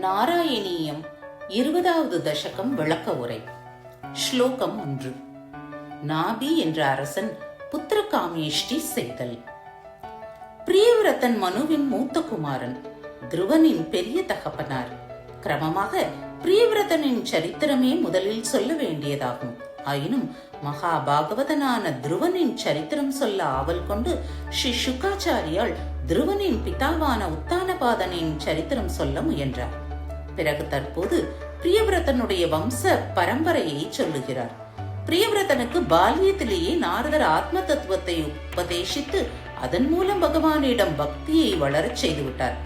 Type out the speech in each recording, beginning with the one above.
நாராயணீயம் 20வது தசகம் விளக்க உரை. ஸ்லோகம் 1. நாபி என்ற அரசன் புத்திரகாமேஷ்டி செய்தல். பிரியவிரதன் மனுவின் மூத்த குமாரன், துருவனின் பெரிய தகப்பனார். கிரமமாக பிரியவிரதனின் சரித்திரமே முதலில் சொல்ல வேண்டியதாகும். ஆயினும் மகாபாகவதனான துருவனின் சரித்திரம் சொல்ல ஆவல் கொண்டு ஸ்ரீ சுகாச்சாரியால் துருவனின் பிதாவான உத்தானபாதனின் சரித்திரம் சொல்ல முயன்றார். பிறகு தற்போது பிரியவிரதனுடைய வம்ச பரம்பரையை சொல்லுகிறார். பிரியவிரதனுக்கு பால்யத்திலேயே நாரதர் ஆத்ம தத்துவத்தை உபதேசித்து அதன் மூலம் பகவானிடம் பக்தியை வளரச் செய்துவிட்டார்.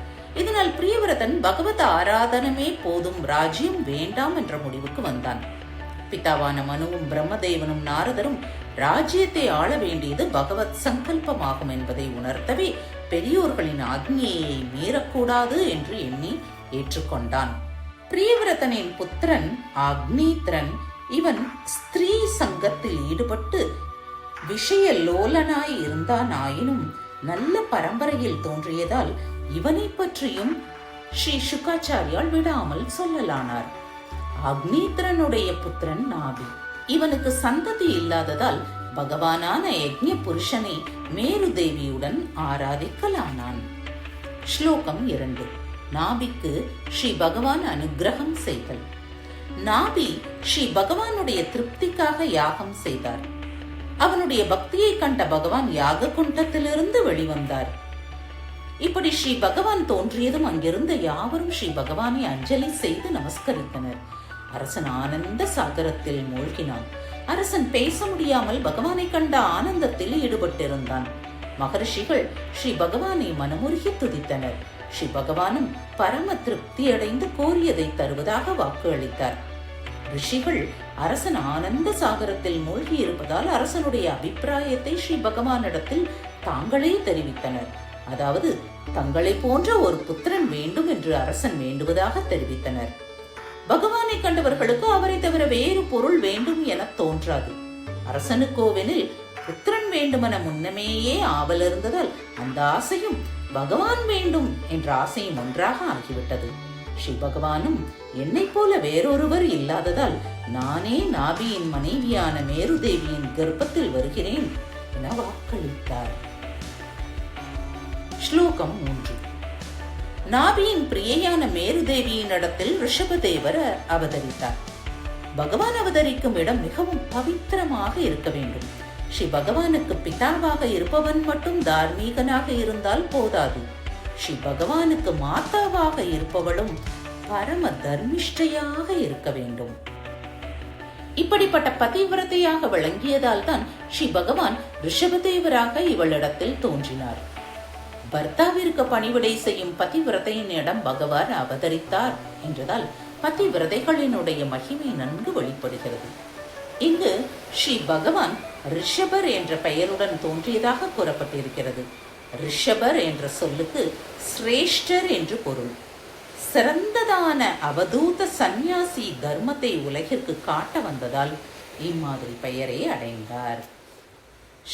இதனால் பிரியவிரதன் பகவத் ஆராதனமே போதும், ராஜ்யம் வேண்டாம் என்ற முடிவுக்கு வந்தான். பிதாவான மனுவும் பிரம்மதேவனும் நாரதரும் ராஜ்யத்தை ஆள வேண்டியது பகவத் சங்கல்பமாகும் என்பதை உணர்த்தவே பெரியோர்களின் ஆக்ஞையை மீறக்கூடாது என்று எண்ணி ஏற்றுக்கொண்டான். பிரியவிரதனின் புத்திரன் அக்னித்ரன். இவன் ஸ்திரீ சங்கத்தில் ஈடுபட்டு விஷய லோலனாய் இருந்தான். ஆயினும் நல்ல பரம்பரையில் தோன்றியதால் இவனை பற்றியும் ஸ்ரீ சுகாச்சாரியால் விடாமல் சொல்லலானார். அக்னித்ரனுடைய புத்திரன் நாபி. இவனுக்கு சந்ததி இல்லாததால் பகவானான யக்ஞ புருஷனை மேரு தேவியுடன் ஆராதிக்கலானான். ஸ்லோகம் 2. நாபிக்கு ஸ்ரீ பகவான் அனுகிரகம் செய்தல். நாபி ஸ்ரீ பகவானுடைய திருப்திக்காக யாகம் செய்தார். அவனுடைய பக்தியை கண்ட பகவான் யாக குண்டத்திலிருந்து வெளிவந்தார். இப்படி ஸ்ரீ பகவான் தோன்றியதும் அங்கிருந்த யாவரும் ஸ்ரீ பகவானை அஞ்சலி செய்து நமஸ்கரித்தனர். அரசன் ஆனந்த சாகரத்தில் மூழ்கினான். அரசன் பேச முடியாமல் பகவானை கண்ட ஆனந்தத்தில் ஈடுபட்டிருந்தான். மகரிஷிகள் ஸ்ரீ பகவானை மனமுருகி துதித்தனர். ஸ்ரீ பகவானும் பரம திருப்தி அடைந்து கோரியதை தருவதாக வாக்கு அளித்தார். ரிஷிகள் அரசன் ஆனந்த சாகரத்தில் மூழ்கி இருப்பதால் அரசனுடைய அபிப்பிராயத்தை ஸ்ரீ பகவானிடத்தில் தாங்களே தெரிவித்தனர். அதாவது தங்களை போன்ற ஒரு புத்திரன் வேண்டும் என்று அரசன் வேண்டுவதாக தெரிவித்தனர். பகவானை கண்டவர்களுக்கு அவரை தவிர வேறு பொருள் வேண்டும் என தோன்றாது. அரசனுக்கோவெனில் புத்திரன் வேண்டுமென முன்னமேயே ஆவல் இருந்ததால் அந்த ஆசையும் பகவான் வேண்டும் என்ற ஆசையும் ஒன்றாக ஆகிவிட்டது. ஸ்ரீ பகவானும் என்னை போல வேறொருவர் இல்லாததால் நானே நாபியின் மனைவியான மேரு தேவியின் கர்ப்பத்தில் வருகிறேன் என வாக்களித்தார். ஸ்லோகம் 3. நாபியின் பிரியையான மேரு தேவியின் இடத்தில் ரிஷபதேவர் அவதரித்தார். பகவான் அவதரிக்கும் இடம் மிகவும் பவித்திரமாக இருக்க வேண்டும். ஸ்ரீ பகவானுக்கு பிதாவாக இருப்பவன் மட்டும் தார்மீகனாக இருந்தால் போதாது. ஸ்ரீ பகவானுக்கு மாதாவாக இருப்பவளும் பரம தர்மிஷ்டையாக இருக்க வேண்டும். இப்படிப்பட்ட பதிவிரதையாக விளங்கியதால் தான் ஸ்ரீ பகவான் ரிஷபதேவராக இவளிடத்தில் தோன்றினார். பர்த்தாவிற்கு பணிவிடை செய்யும் பதிவிரதையினிடம் பகவான் அவதரித்தார் என்றதால் பதிவிரதைகளினுடைய மகிமை நன்கு வெளிப்படுகிறது. இங்கு ஸ்ரீ பகவான் ரிஷபர் என்ற பெயருடன் தோன்றியதாக கூறப்பட்டிருக்கிறது. ரிஷபர் என்ற சொல்லுக்கு சிரேஷ்டர் என்று பொருள். சிறந்ததான அவதூத சந்நியாசி தர்மத்தை உலகிற்கு காட்ட வந்ததால் இம்மாதிரி பெயரை அடைந்தார்.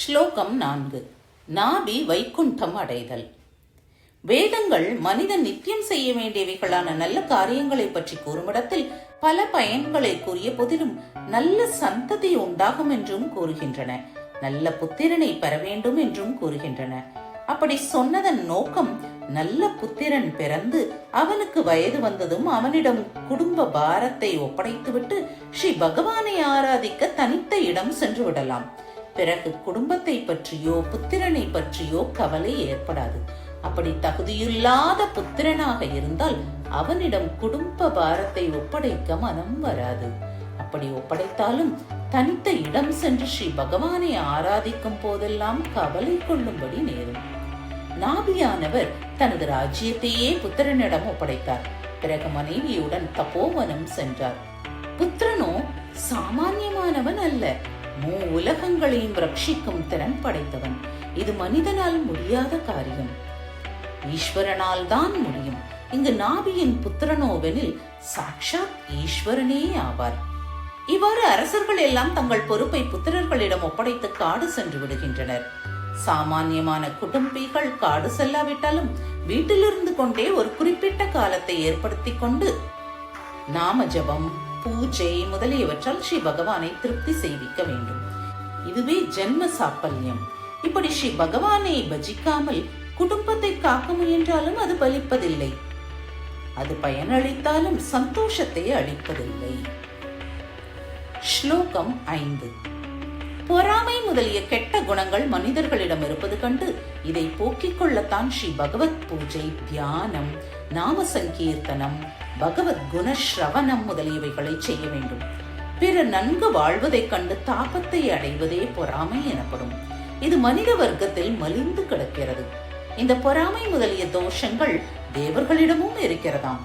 ஸ்லோகம் 4. நாபி வைகுண்டம் அடைதல். வேதங்கள் மனிதன் நித்தியம் செய்ய வேண்டியவைகளான நல்ல காரியங்களை பற்றி கூறுமிடத்தில் பல பயன்களை கூறிய போதிலும் நல்ல சந்ததி உண்டாகும் என்றும் கூறுகின்றன. நல்ல புத்திரனை பெற வேண்டும் என்றும் கூறுகின்றன. அப்படி சொன்னதன் நோக்கம் நல்ல புத்திரன் பிறந்து அவனுக்கு வயது வந்ததும் அவனிடம் குடும்ப பாரத்தை ஒப்படைத்துவிட்டு ஸ்ரீ பகவானை ஆராதிக்க தனித்த இடம் சென்று விடலாம். பிறகு குடும்பத்தை பற்றியோ புத்திரனை பற்றியோ கவலை ஏற்படாது. அப்படி தகுதியில்லாத புத்திரனாக இருந்தால் அவனிடம் குடும்ப பாரத்தை ஒப்படைக்க மனம் வராது. அப்படி ஒப்படைத்தாலும் தனித்த இடம் சென்று ஸ்ரீ பகவானை ஆராதிக்கும் போதெல்லாம் கவலை கொள்ளும்படி நேரும். நாபியானவர் தனது ராஜ்யத்தையே புத்திரனிடம் ஒப்படைத்தார். பிறகு மனைவியுடன் தபோவனம் சென்றார். புத்திரனோ சாமானியமானவன் அல்ல, உலகங்களையும் ரட்சிக்கும் திறன் படைத்தவன். இது மனிதனால் முடியாத காரியம், ஈஸ்வரனால் தான் முடியும். இங்கு நாபியின் புத்திரனோவெனில் சாட்சாத் ஈஸ்வரனே ஆவார். இவ்வாறு அரசர்கள் எல்லாம் தங்கள் பொறுப்பை புத்திரர்களிடம் ஒப்படைத்து காடு சென்று விடுகின்றனர். சாமானியமான குடும்பிகள் காடு செல்லாவிட்டாலும் வீட்டிலிருந்து கொண்டே ஒரு குறிப்பிட்ட காலத்தை ஏற்படுத்தி கொண்டு நாம ஜபம், பூஜை முதலியவற்றால் ஸ்ரீ பகவானை திருப்தி செய்விக்க வேண்டும். இதுவே ஜென்ம சாப்பல்யம். இப்படி ஸ்ரீ பகவானை பஜிக்காமல் குடும்பத்தை காக்க முயன்றாலும் அது பலிப்பதில்லை. அது பயனளித்தாலும் சந்தோஷத்தை அளிப்பதில்லை. ஸ்லோகம் 5. பொறாமை முதலிய கெட்ட குணங்கள் மனிதர்களிடம் இருப்பது கண்டு இதை போக்கிக் கொள்ளத்தான் ஸ்ரீ பகவத் பூஜை, தியானம், நாம சங்கீர்த்தனம், பகவத் குண ஸ்ரவணம் முதலியவைகளை செய்ய வேண்டும். பிறர் நன்கு வாழ்வதைக் கண்டு தாபத்தை அடைவதே பொறாமை எனப்படும். இது மனித வர்க்கத்தில் மலிந்து கிடக்கிறது. இந்த பொறாமை முதலிய தோஷங்கள் தேவர்களிடமும் இருக்கிறதாம்.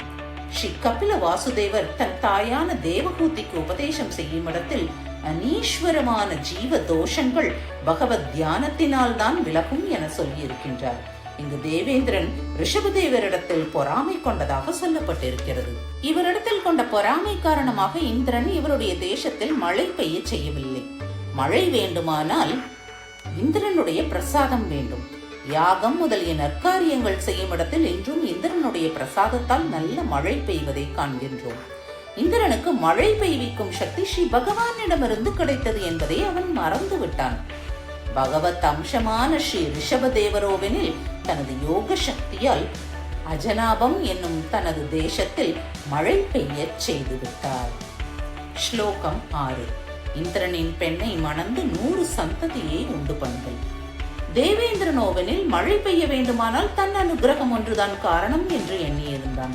ஸ்ரீ கபில வாசுதேவர் தன் தாயான தேவகூதிக்கு உபதேசம் செய்யும் இடத்தில் அனீஸ்வரமான ஜீவ தோஷங்கள் பகவத் தியானத்தினால் தான் விலகும் என சொல்லி இருக்கின்றார். இங்கு தேவேந்திரன் ரிஷபதேவரிடத்தில் பொறாமை கொண்டதாக சொல்லப்பட்டிருக்கிறது. இவரிடத்தில் கொண்ட பொறாமை காரணமாக இந்திரன் இவருடைய தேசத்தில் மழை பெய்ய செய்யவில்லை. மழை வேண்டுமானால் இந்திரனுடைய பிரசாதம் வேண்டும். யாகம் முதலிய நற்காரியங்கள் செய்யும் இடத்தில் இன்றும் இந்திரனுடைய பிரசாதத்தால் நல்ல மழை பெய்வதை காண்கின்றோம். இந்திரனுக்கு மழை பெய்விக்கும் சக்தி ஸ்ரீ பகவானிடமிருந்து கிடைத்தது என்பதை அவன் மறந்து விட்டான். பகவத் அம்சமான ஸ்ரீ ரிஷபதேவரோவெனில் தனது யோக சக்தியால் அஜனாபம் என்னும் தனது தேசத்தில் மழை பெய்ய செய்து விட்டார். ஸ்லோகம் 6. இந்திரனின் பெண்ணை மணந்து 100 சந்ததியை உண்டு பண்ணுதல். தேவேந்திரனோவெனில் மழை பெய்ய வேண்டுமானால் தன் அனுகிரகம் ஒன்றுதான் காரணம் என்று எண்ணியிருந்தான்.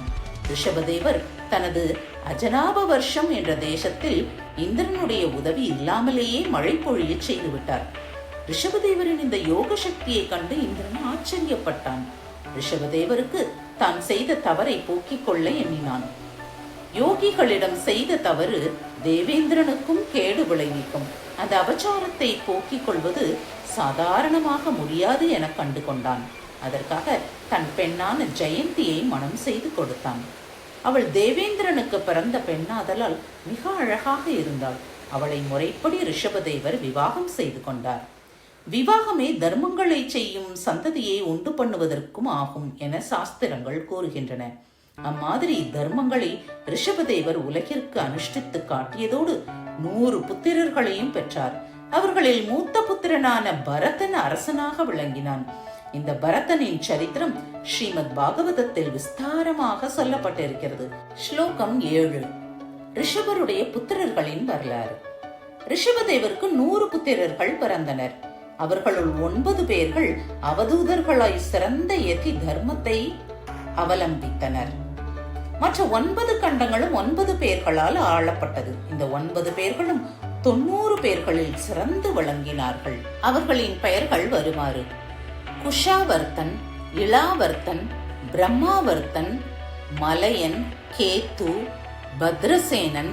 ரிஷபதேவர் தனது அஜனாப வருஷம் என்ற தேசத்தில் இந்திரனுடைய உதவி இல்லாமலேயே மழை பொழிய செய்து விட்டார். ரிஷபதேவரின் இந்த யோக சக்தியை கண்டு இந்திரன் ஆச்சரியப்பட்டான். ரிஷபதேவருக்கு தான் செய்த தவறை போக்கிக் கொள்ள எண்ணினான். யோகிகளிடம் செய்த தவறு தேவேந்திரனுக்கும் கேடு விளைவிக்கும். அந்த அபச்சாரத்தை போக்கிக் கொள்வது சாதாரணமாக முடியாது என கண்டு கொண்டான். அதற்காக தன் பெண்ணான ஜெயந்தியை மனம் செய்து கொடுத்தான். அவள் தேவேந்திரனுக்கு பிறந்த பெண்ணாதலால் மிக அழகாக இருந்தாள். அவளை முறைப்படி ரிஷபதேவர் விவாகம் செய்து கொண்டார். விவாகமே தர்மங்களை செய்யும் சந்ததியை உண்டு பண்ணுவதற்கும் ஆகும் என சாஸ்திரங்கள் கூறுகின்றன. அம்மாதிரி தர்மங்களை ரிஷபதேவர் உலகிற்கு அனுஷ்டித்து காட்டியதோடு 100 புத்திரர்களையும் பெற்றார். அவர்களில் மூத்த புத்திரனான பரதன் அரசனாக விளங்கினான். இந்த பரதனின் சரித்திரம் ஸ்ரீமத் பாகவதத்தில் விஸ்தாரமாக சொல்லப்பட்டிருக்கிறது. ஸ்லோகம் 7. ரிஷபருடைய புத்திரர்களின் வரலாறு. ரிஷபதேவருக்கு 100 புத்திரர்கள் பிறந்தனர். அவர்களுள் 9 பேர்கள் அவதூதர்களாய் சிறந்த யதி தர்மத்தை அவலம்பித்தனர். மற்ற 9 கண்டங்களும் 9 பேர்களால் ஆளப்பட்டது. இந்த 9 பேர்களும் 90 பேர்களில் சிறந்து விளங்கினார்கள். அவர்களின் பெயர்கள் வருமாறு: குஷாவர்த்தன், இளாவர்த்தன், பிரம்மாவர்த்தன், மலையன், கேத்து, பத்ரசேனன்,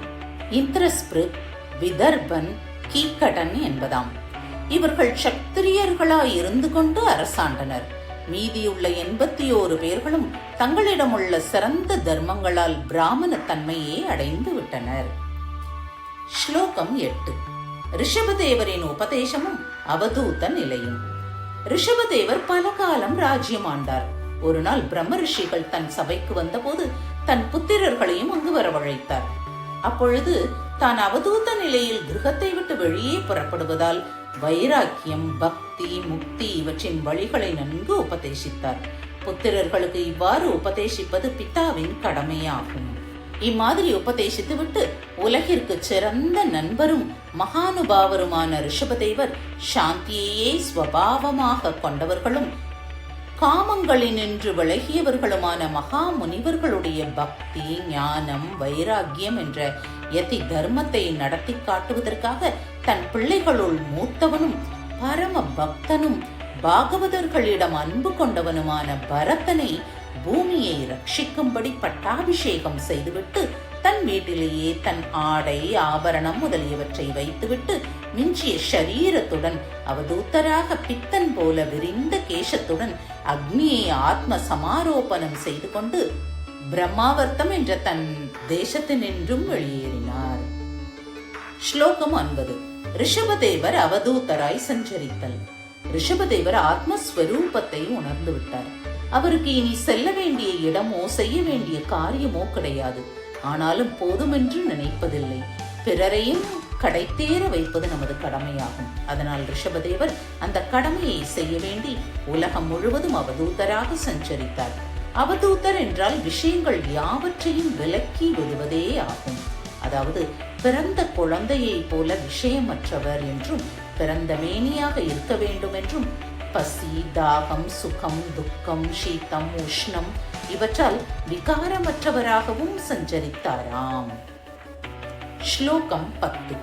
இந்திரஸ்பிருத், விதர்பன், கீக்கடன் என்பதாம். இவர்கள் சத்திரியர்களாய் இருந்து கொண்டு அரசாண்டனர். மீதியுள்ள 81 பேர்களும் தங்களிடமுள்ள சிறந்த தர்மங்களால் பிராமண தன்மையை அடைந்து விட்டனர். ஸ்லோகம் 8. ரிஷபதேவரின் உபதேசமும் அவதூத நிலையும். ரிஷபதேவர் பல காலம் ராஜ்யம் ஆண்டார். ஒரு நாள் பிரம்ம ரிஷிகள் தன் சபைக்கு வந்தபோது தன் புத்திரர்களையும் அங்கு வரவழைத்தார். அப்பொழுது தான் அவதூத நிலையில் கிரகத்தை விட்டு வெளியே புறப்படுவதால் வைராக்கியம், பக்தி, முக்தி இவற்றின் வழிகளை நன்கு உபதேசித்தார். புத்திரர்களுக்கு இவ்வாறு உபதேசிப்பது பிதாவின் கடமையாகும். இம்மாதிரி உபதேசித்து விட்டு உலகிற்கு சிறந்த நண்பரும் மகானுபாவருமான ரிஷபதேவர் சாந்தியையே ஸ்வபாவமாக கொண்டவர்களும் காமங்களினின்று விலகியவர்களுமான மகா முனிவர்களுடைய பக்தி, ஞானம், வைராக்கியம் என்ற யதி தர்மத்தை நடத்தி காட்டுவதற்காக தன் பிள்ளைகளுள் மூத்தவனும் பரம பக்தனும் பாகவதர்களிடம் அன்பு கொண்டவனுமான பரதனை பூமியை ரட்சிக்கும்படி பட்டாபிஷேகம் செய்துவிட்டு தன் வீட்டிலேயே தன் ஆடை, ஆபரணம் முதலியவற்றை வைத்துவிட்டு மிஞ்சிய ஷரீரத்துடன் அவதூத்தராக பித்தன் போல விரிந்த கேசத்துடன் அக்னியை ஆத்ம சமாரோபணம் செய்து கொண்டு பிரம்மாவர்த்தம் என்ற தன் தேசத்தினின்றும் வெளியேறினார். ஸ்லோகம் 9. ரிஷபதேவர் அவதூத்தராய் சஞ்சரித்தல். ரிஷபதேவர் ஆத்மஸ்வரூபத்தை உணர்ந்து விட்டார். அவருக்கு இனி செல்ல வேண்டிய இடமோ செய்ய வேண்டிய காரியமோ கிடையாது. ஆனாலும் போதுமென்று நினைப்பதில்லை. பிறரையும் கடைத்தேற வைப்பது நமது கடமையாகும். அதனால் ரிஷபதேவர் அந்த கடமையை செய்ய வேண்டி உலகம் முழுவதும் அவதூதராக சஞ்சரித்தார். அவதூதர் என்றால் விஷயங்கள் யாவற்றையும் விலக்கி விடுவதே ஆகும். அதாவது பிறந்த குழந்தையை போல விஷயமற்றவர் என்றும், பிறந்த மேனியாக இருக்க வேண்டும் என்றும், பசி, தாகம், சுகம், துக்கம், சீத்தம், உஷ்ணம் இவற்றால் விகாரமற்றவராகவும் சஞ்சரித்தாராம். ஸ்லோகம் 10.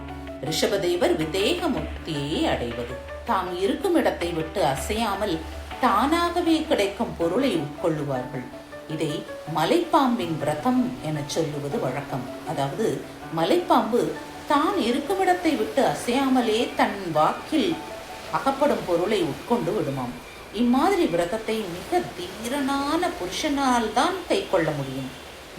ரிஷபதேவர் விதேக முக்தியை அடைவது. தாம் இருக்கும் இடத்தை விட்டு அசையாமல் தானாகவே கிடைக்கும் பொருளை உட்கொள்ளுவார்கள். இதை மலைப்பாம்பின் விரதம் என சொல்லுவது வழக்கம். அதாவது மலைப்பாம்பு தான் இருக்கும் இடத்தை விட்டு அசையாமலே தன் வாக்கில் அகப்படும் பொருளை உட்கொண்டு விடுமாம். இம்மாதிரி விரதத்தை மிக தீரனான புருஷனால் தான் கை கொள்ள முடியும்.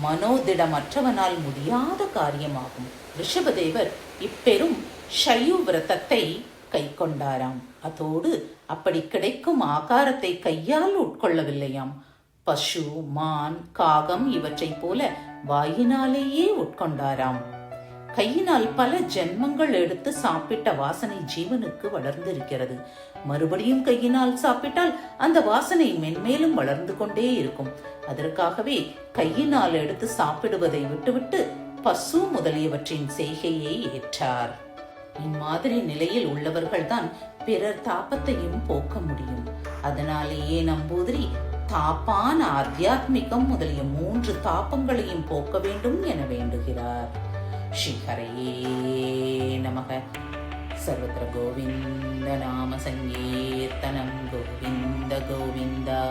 மனோதிடமற்றவனால் முடியாத காரியமாகும். ரிஷபதேவர் இப்பெரும் ஷயு விரதத்தை கை கொண்டாராம். அதோடு அப்படி கிடைக்கும் ஆகாரத்தை கையால் உட்கொள்ளவில்லையாம். பசு, மான், காகம் இவற்றை போல வாயினாலேயே உட்கொண்டாராம். கையினால் பல ஜென்மங்கள் எடுத்து சாப்பிட்ட வாசனை ஜீவனுக்கு வளர்ந்திருக்கிறது. மறுபடியும் கையினால் சாப்பிட்டால் அந்த வாசனை மென்மேலும் வளர்ந்து கொண்டே இருக்கும். அதற்காகவே கையினால் எடுத்து சாப்பிடுவதை விட்டுவிட்டு பசு முதலியவற்றின் செய்கையை ஏற்றார். இம்மாதிரி நிலையில் உள்ளவர்கள்தான் பிறர் தாபத்தையும் போக்க முடியும். அதனாலேயே நம்பூதிரி தாப்பான ஆத்தியாத்மிகம் முதலிய 3 தாபங்களையும் போக்க வேண்டும் என வேண்டுகிறார். ஸ்ரீஹரயே நமக. சர்வத்ர கோவிந்த நாம சங்கீர்த்தனம் கோவிந்த கோவிந்தா.